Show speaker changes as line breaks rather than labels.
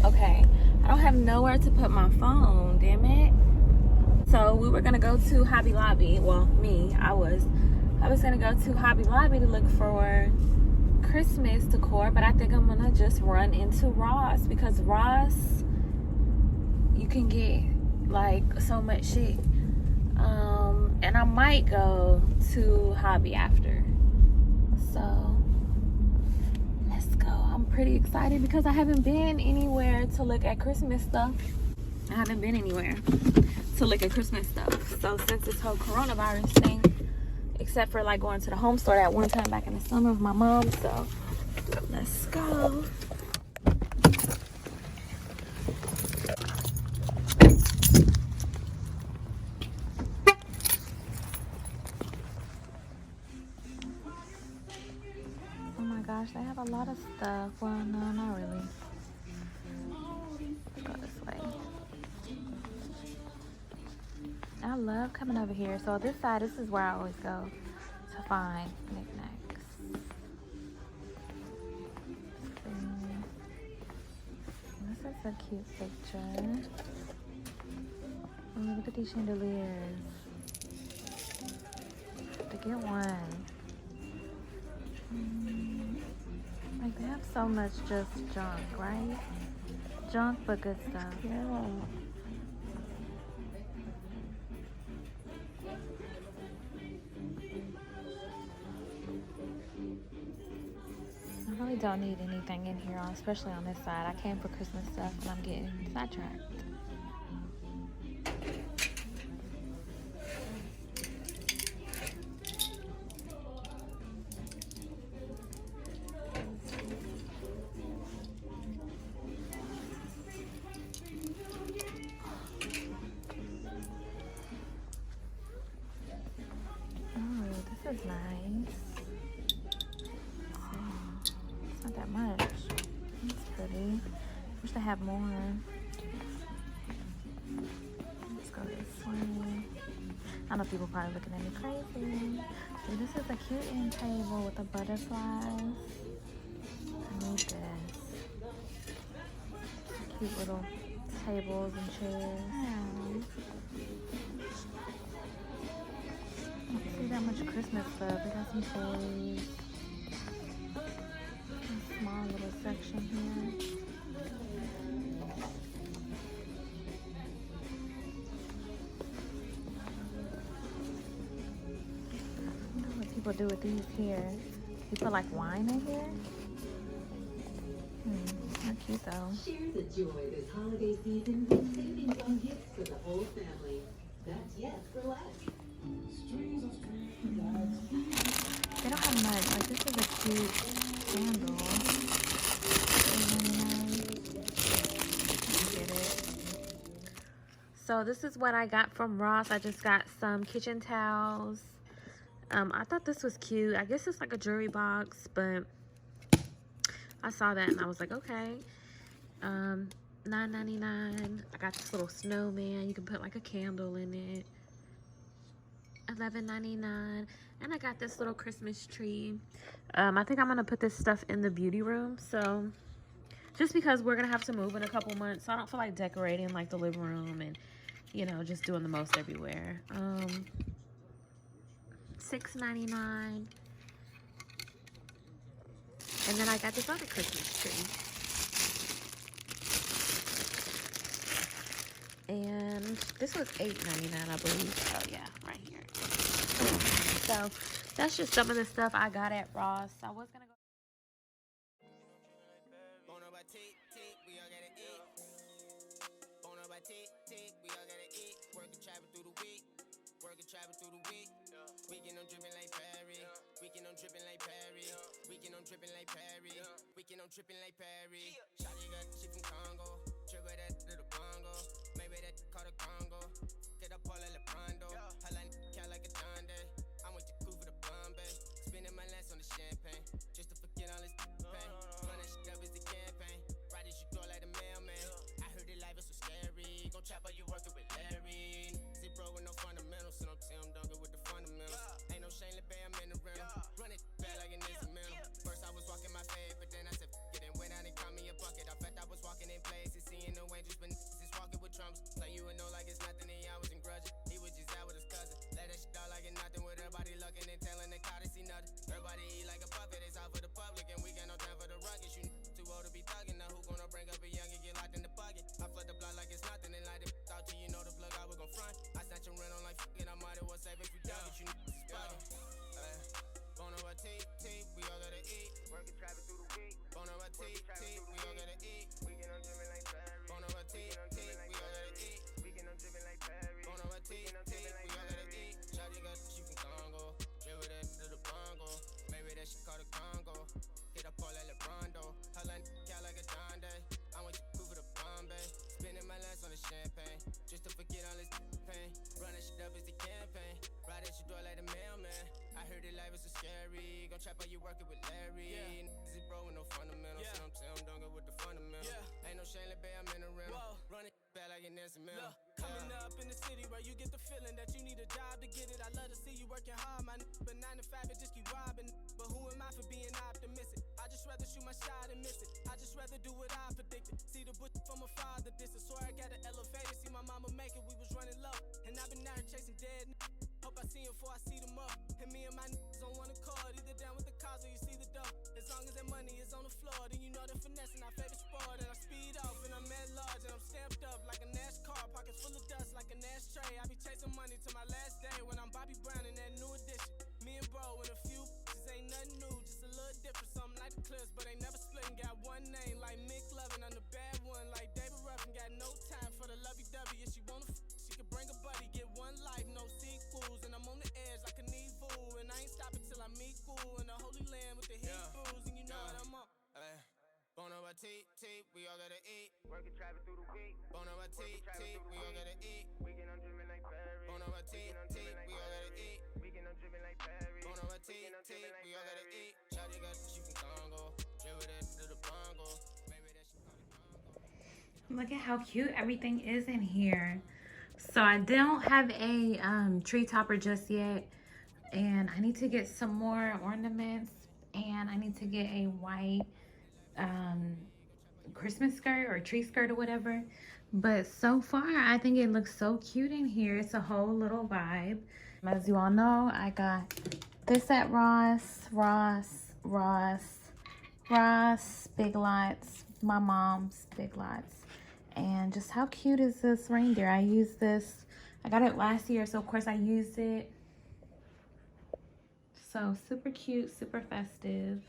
Okay, I don't have nowhere to put my phone, damn it. So we were gonna go to Hobby Lobby. Well, I was gonna go to Hobby Lobby to look for Christmas decor, but I think I'm gonna just run into Ross, because Ross, you can get like so much shit. And I might go to Hobby after. So let's go. I'm pretty excited because I haven't been anywhere to look at Christmas stuff. I haven't been anywhere to look at Christmas stuff. So since this whole coronavirus thing, except for like going to the home store that one time back in the summer with my mom. So let's go. Oh my gosh, they have a lot of stuff. Well, no, not really. Let's go this way. I love coming over here. So this side, this is where I always go to find knickknacks. This is a cute picture. Oh, look at these chandeliers. To get one. Like, they have so much just junk, right? Junk but good stuff. Yeah. I really don't need anything in here, especially on this side. I came for Christmas stuff and I'm getting sidetracked. Oh, this is nice. It's not that much. It's pretty. Wish they had more. Let's go this way. I know people probably looking at me crazy. Dude, this is a cute end table with the butterflies. I need this. Cute little tables and chairs. I don't see that much Christmas stuff. They got some toys. A small little section here. I wonder what people do with these here. You put like wine in here? How cute though.
Share the joy this holiday season with savings on gifts for the whole family. That's yes for less.
They don't have much. Like, this is a cute candle. Get it. So this is what I got from Ross. I just got some kitchen towels. I thought this was cute. I guess it's like a jewelry box, but I saw that and I was like, okay. $9.99. I got this little snowman. You can put like a candle in it. $11.99. And I got this little Christmas tree. I think I'm gonna put this stuff in the beauty room. So just because we're gonna have to move in a couple months, so I don't feel like decorating like the living room and, you know, just doing the most everywhere. $6.99. And then I got this other Christmas tree. And this was $8.99, I believe. Oh yeah, right here. So that's just some of the stuff I got at Ross. I was gonna go.
Travel through the week. Weekend I'm dripping like Perry. Weekend I'm dripping like Perry. Weekend I'm dripping like Perry. Weekend I'm dripping like Perry. Shawty got shit from Congo. Trigger that to the Congo. Maybe that call the Congo. Get up all in the Prondo. I like count like a Donde. I went to cool for the Bombay. Spending my last on the champagne. Just to forget all this pain. Run that shit up as a campaign. Right as you door like the mailman. I heard that life is so scary. Gon' trap how you working with Larry. Bro with no fundamentals, so don't tell him don't go with the fundamentals. Ain't no shame to pay, I'm in the rental. Run it back like an instrumental. First I was walking my fade, but then I said, get it, went out and caught me a bucket. I felt I was walking in places. T, we all gotta eat. Working traffic through the week. Bon appetit, we all gotta eat. Weekend I'm dripping like Paris. Bon appetit, we all gotta eat. Weekend I'm dripping like Paris. Bon appetit, we all gotta eat. Shawty got she from Congo. Dribble that to the bongo. Maybe that shit called a Congo. Get up all like LeBron though. Holla cat like a Don Day. I went to Cuba to Bombay. Spending my last on the champagne. Just to forget all this pain. Running shit up is the campaign. Right at your door like the mailman. I heard that life is so scary. Gon' trap while you working with Larry. Yeah. Niggas is bro with no fundamentals. Yeah. So I'm telling don't go with the fundamentals. Yeah. Ain't no shame, Bay, I'm in the rental. Running bad like an Nancy Miller. Coming up in the city where you get the feeling that you need a job to get it. I love to see you working hard, my but 9 to 5 it just keep robbing. But who am I for being optimistic? I just rather shoot my shot and miss it. I just rather do what I predicted. See the bush from a father distance. Swear I got an elevator. See my mama make it. We was running low, and I've been out here chasing dead. Hope I see him before I see them up. And me and my niggas on one accord. Either down with the cause or you see the dough. As long as that money is on the floor, then you know the finesse and our favorite sport. And I speed off and I'm at large and I'm stamped up like a NASCAR. Pockets full of dust like an ashtray. I be chasing money to my last day when I'm Bobby Brown in that new edition. Me and bro and a few bitches ain't nothing new, just a little different. Something like the Clips, but ain't never splitting. Got one name like Mick Lovin'. I'm the bad one like David Ruffin. Got no time for the lovey-dovey. If she wanna she could bring a buddy. Get one life, no sequels. And I'm on the edge like a Nevu. And I ain't stopping till I meet fool in the Holy Land with the Hebrews. And you know what I'm on. Bon appetit, we all gotta eat. Working traffic through the week. Bon appetit, we all gotta eat. Weekend I'm dripping like Paris. Bon appetit, we all gotta eat. Weekend I'm dripping like Paris. Bon appetit, we all gotta eat. Shawty got she from Congo. Dribble that to the bongo. Maybe that she called a Congo.
Look at how cute everything is in here. So I don't have a tree topper just yet, and I need to get some more ornaments, and I need to get a white Christmas skirt or tree skirt or whatever. But so far I think it looks so cute in here. It's a whole little vibe. As you all know, I got this at Ross, Big Lots, my mom's Big Lots. And just how cute is this reindeer? I used this, I got it last year, so of course I used it. So super cute, super festive.